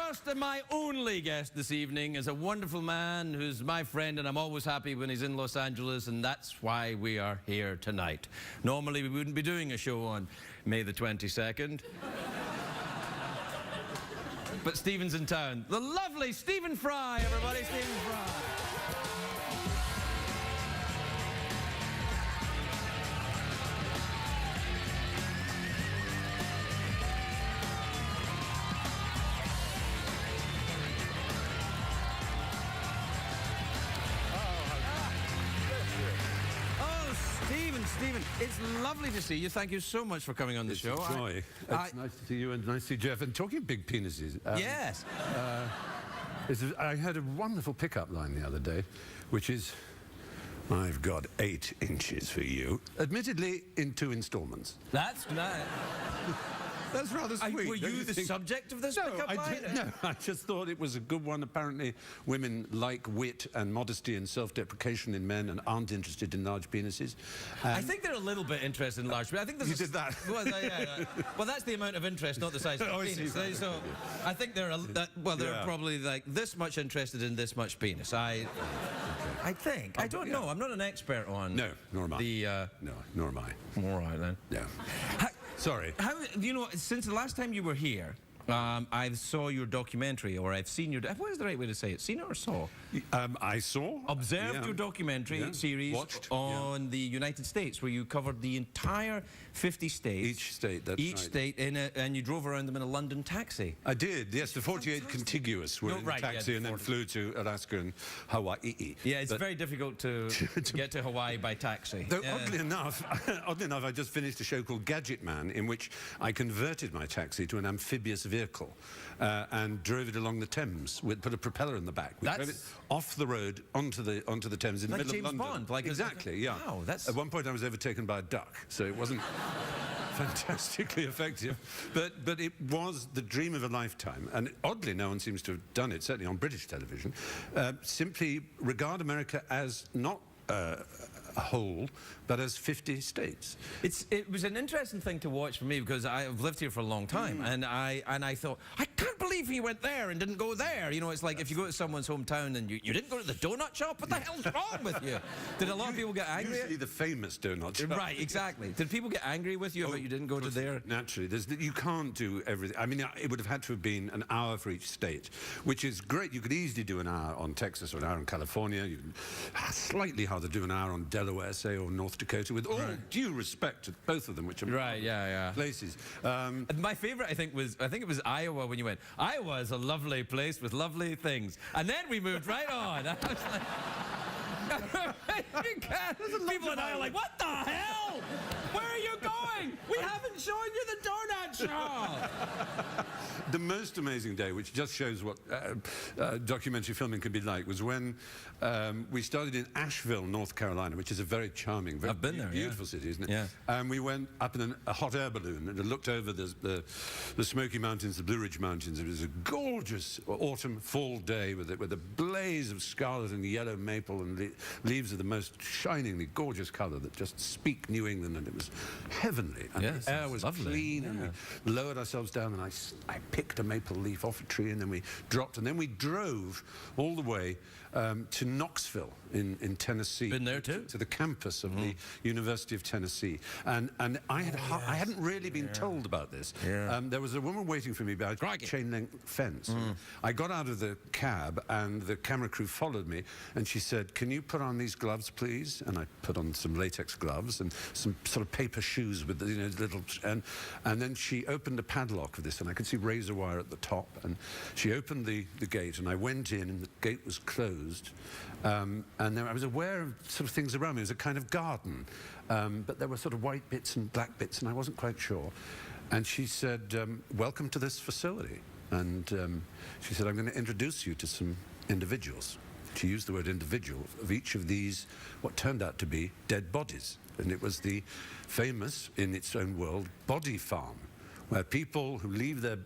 first and my only guest this evening is a wonderful man who's my friend, and I'm always happy when he's in Los Angeles, and that's why we are here tonight. Normally we wouldn't be doing a show on May the 22nd. But Stephen's in town. The lovely Stephen Fry, everybody. Stephen Fry. Stephen, it's lovely to see you. Thank you so much for coming on the show. It's a joy. It's nice to see you and nice to see Jeff. And talking of big penises... yes. I had a wonderful pickup line the other day, which is, I've got 8 inches for you. Admittedly, in 2 installments. That's nice. That's rather sweet. Were you the subject of this pickup line? No, I just thought it was a good one. Apparently, women like wit and modesty and self-deprecation in men and aren't interested in large penises. I think they're a little bit interested in large penises. I think there's you did that? Well, that's the amount of interest, not the size of the penis. So I think they're they're probably like this much interested in this much penis. I think. I don't know. I'm not an expert on. No, nor am I. No, nor am I. All right then. No. Sorry. How, you know, since the last time you were here, I saw your documentary, or I've seen your... What is the right way to say it? Seen it or saw? I saw. Observed your documentary series on the United States, where you covered the entire 50 states. Each state, that's Each state, and you drove around them in a London taxi. I did, yes. The 48 contiguous were in a taxi and then flew to Alaska and Hawaii. Yeah, it's very difficult to get to Hawaii by taxi. Though, oddly enough, I just finished a show called Gadget Man, in which I converted my taxi to an amphibious vehicle and drove it along the Thames. We put a propeller in the back. We drove it off the road onto the Thames in the middle of London. Bond, like exactly, yeah. Wow, that's... At one point I was overtaken by a duck, so it wasn't fantastically effective. But it was the dream of a lifetime, and oddly no one seems to have done it, certainly on British television. Simply regard America as not a whole, but as 50 states. It was an interesting thing to watch for me, because I've lived here for a long time, and I thought, I can't believe he went there and didn't go there. You know, it's like if you go to someone's hometown and you didn't go to the donut shop, what the hell's wrong with you? Did a lot of people get angry? Usually the famous donut shop. Right, exactly. Did people get angry with you about you didn't go to there? Naturally. You can't do everything. I mean, it would have had to have been an hour for each state, which is great. You could easily do an hour on Texas or an hour on California. You can slightly harder do an hour on Delaware, say, or North Dakota, with all due respect to both of them, which are places. My favourite, I think it was Iowa when you went. Iowa is a lovely place with lovely things, and then we moved right on. I was like, people in Iowa are like, what the hell? Where are you going? We haven't shown you the donut shop. The most amazing day, which just shows what documentary filming can be like, was when we started in Asheville, North Carolina, which is a very charming, very beautiful city, isn't it? Yeah. And we went up in a hot air balloon and it looked over the Smoky Mountains, the Blue Ridge Mountains. It was a gorgeous autumn fall day with a blaze of scarlet and yellow maple and leaves of the most shiningly gorgeous colour that just speak New England, and it was heavenly. And the air was clean, and we lowered ourselves down, and I picked a maple leaf off a tree, and then we dropped, and then we drove all the way to Knoxville in Tennessee. Been there too? To the campus of the University of Tennessee. And I hadn't really been told about this. There was a woman waiting for me behind a chain-link fence. I got out of the cab, and the camera crew followed me, and she said, can you put on these gloves, please? And I put on some latex gloves and some sort of paper shoes with, you know, little... And then she opened a padlock of this, and I could see razor wire at the top, and she opened the gate, and I went in, and the gate was closed. And then I was aware of sort of things around me. It was a kind of garden, but there were sort of white bits and black bits, and I wasn't quite sure. And she said, welcome to this facility. And she said, I'm going to introduce you to some individuals. She used the word individual of each of these, what turned out to be dead bodies. And it was the famous, in its own world, body farm, where people who leave their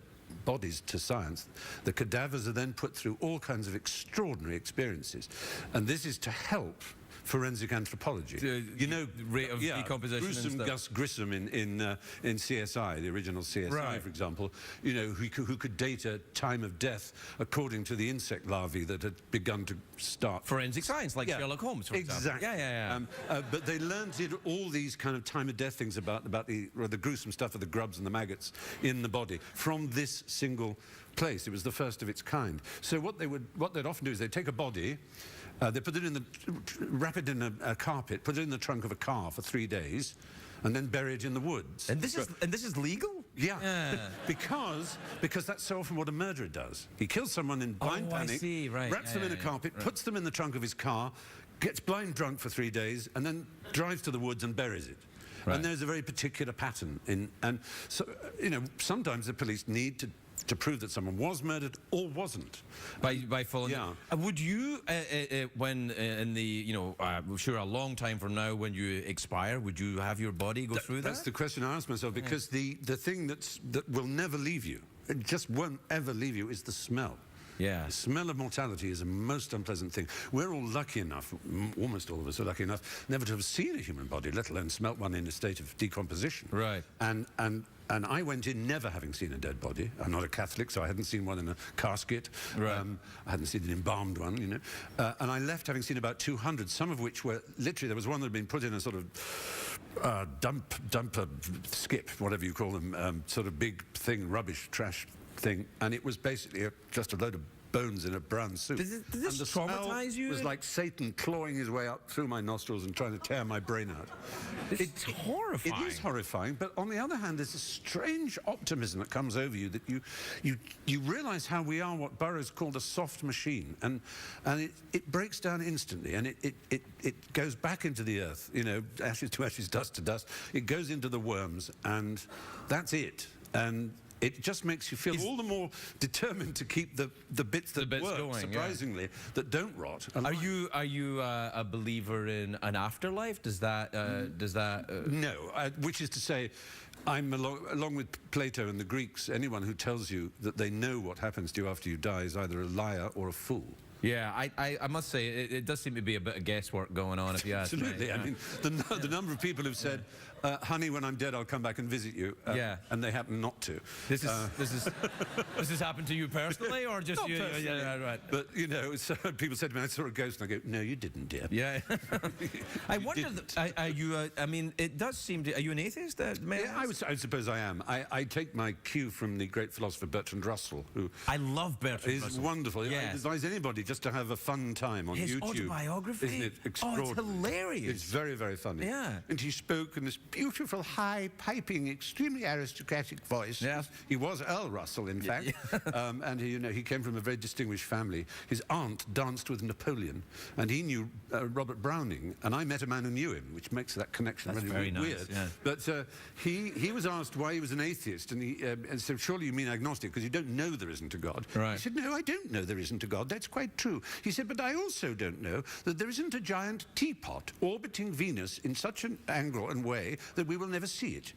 bodies to science, the cadavers are then put through all kinds of extraordinary experiences. And this is to help forensic anthropology. You know, rate of decomposition and Gruesome stuff. Gus Grissom in CSI, the original CSI, for example, you know, who could date a time of death according to the insect larvae that had begun to start. Forensic science, like Sherlock Holmes, for example. Exactly. But they learned all these kind of time of death things about the gruesome stuff of the grubs and the maggots in the body from this single place. It was the first of its kind. So what they'd often do is they'd take a body, they put it in wrap it in a carpet, put it in the trunk of a car for 3 days, and then bury it in the woods. And this is legal? Yeah, because that's so often what a murderer does. He kills someone in blind panic, wraps them in a carpet, puts them in the trunk of his car, gets blind drunk for 3 days, and then drives to the woods and buries it. Right. And there's a very particular pattern and so, you know, sometimes the police need to prove that someone was murdered or wasn't. By following... Yeah. Would you, when in the, you know, sure, a long time from now when you expire, would you have your body go through that? That's the question I ask myself, because the thing that will never leave you, it just won't ever leave you, is the smell. Yeah. The smell of mortality is a most unpleasant thing. We're all lucky enough, almost all of us are lucky enough, never to have seen a human body, let alone smelt one in a state of decomposition. Right. And I went in never having seen a dead body. I'm not a Catholic, so I hadn't seen one in a casket. Right. I hadn't seen an embalmed one, you know. And I left having seen about 200, some of which were literally, there was one that had been put in a sort of dumper skip, whatever you call them, sort of big thing, rubbish, trash thing, and it was basically just a load of bones in a brown soup. Did this traumatize you? It was like Satan clawing his way up through my nostrils and trying to tear my brain out. It's horrifying. It is horrifying, but on the other hand, there's a strange optimism that comes over you that you realise how we are what Burroughs called a soft machine, and it breaks down instantly, and it goes back into the earth, you know, ashes to ashes, dust to dust. It goes into the worms, and that's it. And it just makes you feel all the more determined to keep the bits that work, going, surprisingly, that don't rot. Are you a believer in an afterlife? Does that No, which is to say, I'm along with Plato and the Greeks. Anyone who tells you that they know what happens to you after you die is either a liar or a fool. Yeah, I must say, it does seem to be a bit of guesswork going on, if you ask me. Absolutely. I mean, the number of people who've said, honey, when I'm dead, I'll come back and visit you. And they happen not to. This has happened to you personally, or just not you? Personally. Yeah, right. But, you know, so people said to me, I saw a ghost, and I go, no, you didn't, dear. Yeah. I wonder, are you, I mean, it does seem to, are you an atheist? I suppose I am. I take my cue from the great philosopher Bertrand Russell, who... I love Bertrand Russell. He's wonderful. Yeah. I advise anybody just to have a fun time on His YouTube. Autobiography? Isn't it extraordinary? Oh, it's hilarious. It's very, very funny. Yeah. And he spoke in this beautiful, high, piping, extremely aristocratic voice. Yeah. He was Earl Russell, in fact. And he, you know, he came from a very distinguished family. His aunt danced with Napoleon, and he knew Robert Browning, and I met a man who knew him, which makes that connection really very nice, weird. yeah. But he was asked why he was an atheist, and he said, surely you mean agnostic, because you don't know there isn't a God. Right. He said, no, I don't know there isn't a God. That's quite true. He said, but I also don't know that there isn't a giant teapot orbiting Venus in such an angle and way that we will never see it.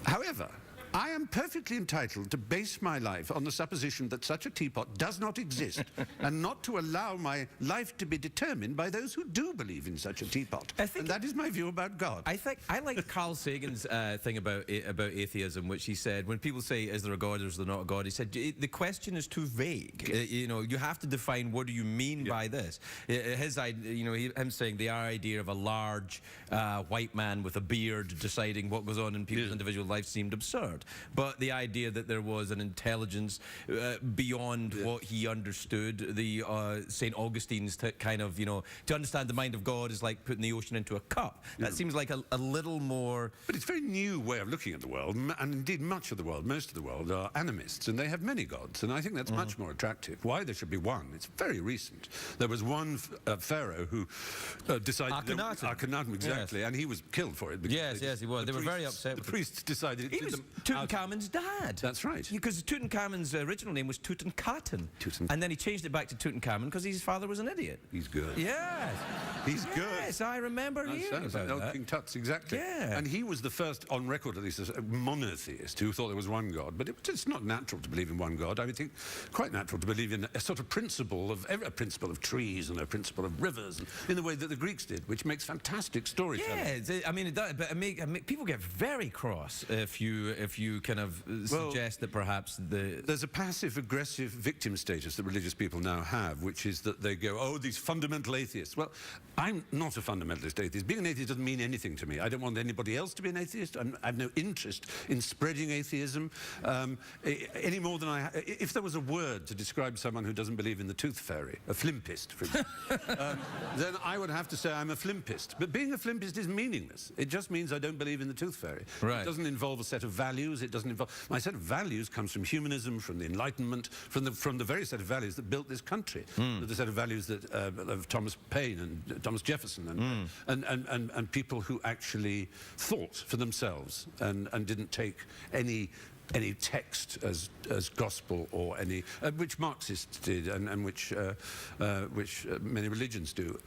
However, I am perfectly entitled to base my life on the supposition that such a teapot does not exist and not to allow my life to be determined by those who do believe in such a teapot. And that is my view about God. I like Carl Sagan's thing about atheism, which he said, when people say, is there a God or is there not a God, he said, the question is too vague. You know, you have to define what do you mean by this. His idea, you know, him saying the idea of a large white man with a beard deciding what goes on in people's individual lives seemed absurd. But the idea that there was an intelligence beyond what he understood, the St. Augustine's kind of, you know, to understand the mind of God is like putting the ocean into a cup. That seems like a little more... But it's a very new way of looking at the world, and indeed much of the world, most of the world, are animists, and they have many gods, and I think that's much more attractive. Why there should be one? It's very recent. There was one pharaoh who decided... Akhenaten. Akhenaten, exactly, and he was killed for it. Yes, he was. They were very upset with the priests decided... He was too Tutankhamun's dad. That's right. Because Tutankhamun's original name was Tutankhaten. And then he changed it back to Tutankhamun because his father was an idiot. He's good. Yes. He's good. Yes, I remember hearing about that. King Tut's, exactly. Yeah. And he was the first, on record at least, as a monotheist who thought there was one God. But it's not natural to believe in one God. I would think quite natural to believe in a sort of principle of trees and a principle of rivers, in the way that the Greeks did, which makes fantastic storytelling. Yeah, I mean, it does, but people get very cross if you kind of suggest that perhaps there's a passive-aggressive victim status that religious people now have, which is that they go, oh, these fundamental atheists. Well, I'm not a fundamentalist atheist. Being an atheist doesn't mean anything to me. I don't want anybody else to be an atheist. I have no interest in spreading atheism any more than if there was a word to describe someone who doesn't believe in the tooth fairy, a flimpist, for example, then I would have to say I'm a flimpist. But being a flimpist is meaningless. It just means I don't believe in the tooth fairy. Right. It doesn't involve a set of values. It doesn't involve... My set of values comes from humanism, from the Enlightenment, from the very set of values that built this country. The set of values that of Thomas Paine and Thomas Jefferson and people who actually thought for themselves and didn't take any text as gospel or any which Marxists did and which many religions do.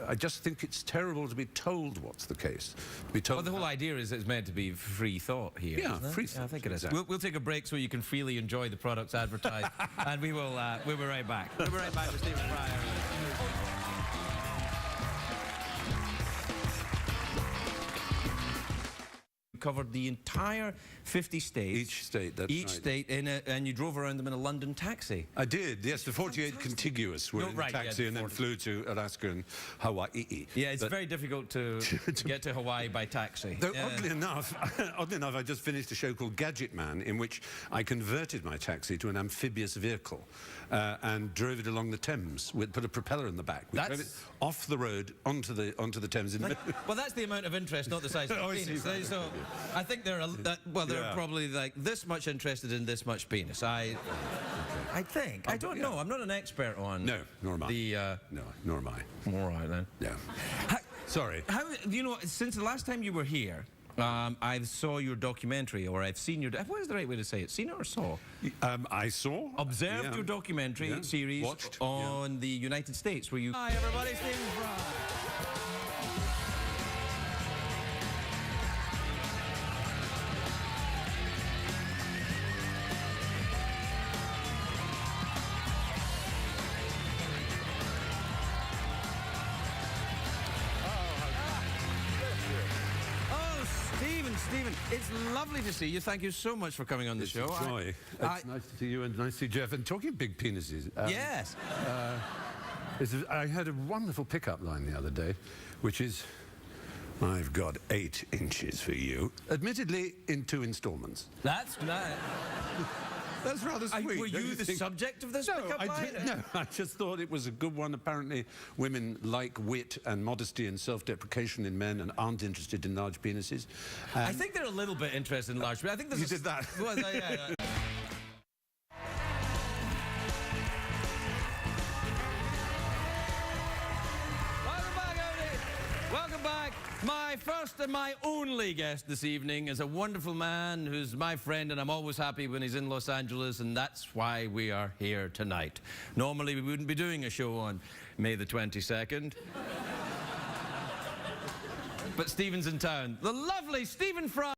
I just think it's terrible to be told what's the case. To be told. Well, the whole idea is it's meant to be free thought here. Yeah, isn't it? free thought. Yeah, I think it is. Exactly. We'll take a break so you can freely enjoy the products advertised, and we'll be right back. We'll be right back with Stephen Fry. Covered the entire 50 states. Each state, that's Each right. state, and you drove around them in a London taxi. I did, yes. The 48 contiguous were in the taxi and then flew to Alaska and Hawaii. Yeah, it's very difficult to get to Hawaii by taxi. Though, oddly enough, I just finished a show called Gadget Man, in which I converted my taxi to an amphibious vehicle and drove it along the Thames. We put a propeller in the back. We drove it off the road onto the Thames. Well, that's the amount of interest, not the size of the penis. So I think they're probably like this much interested in this much penis. I think. I don't know. I'm not an expert on. No, nor am I. No, nor am I. All right then. Yeah. Sorry. How you know? Since the last time you were here, I saw your documentary, or I've seen your... What is the right way to say it? Seen it or saw? I saw. Observed your documentary series on the United States, where you... Hi, everybody, Stephen Fry. Stephen, it's lovely to see you. Thank you so much for coming on the show. It's a joy. It's nice to see you and nice to see Jeff. And talking of big penises... yes. I heard a wonderful pickup line the other day, which is, I've got 8 inches for you. Admittedly, in 2 installments. That's nice. That's rather sweet. Were you the subject of this pickup line? No, I just thought it was a good one. Apparently, women like wit and modesty and self-deprecation in men and aren't interested in large penises. I think they're a little bit interested in large penises. I think there's you did that. Well, yeah. Welcome back. My first and my only guest this evening is a wonderful man who's my friend, and I'm always happy when he's in Los Angeles, and that's why we are here tonight. Normally, we wouldn't be doing a show on May the 22nd. But Stephen's in town. The lovely Stephen Fry.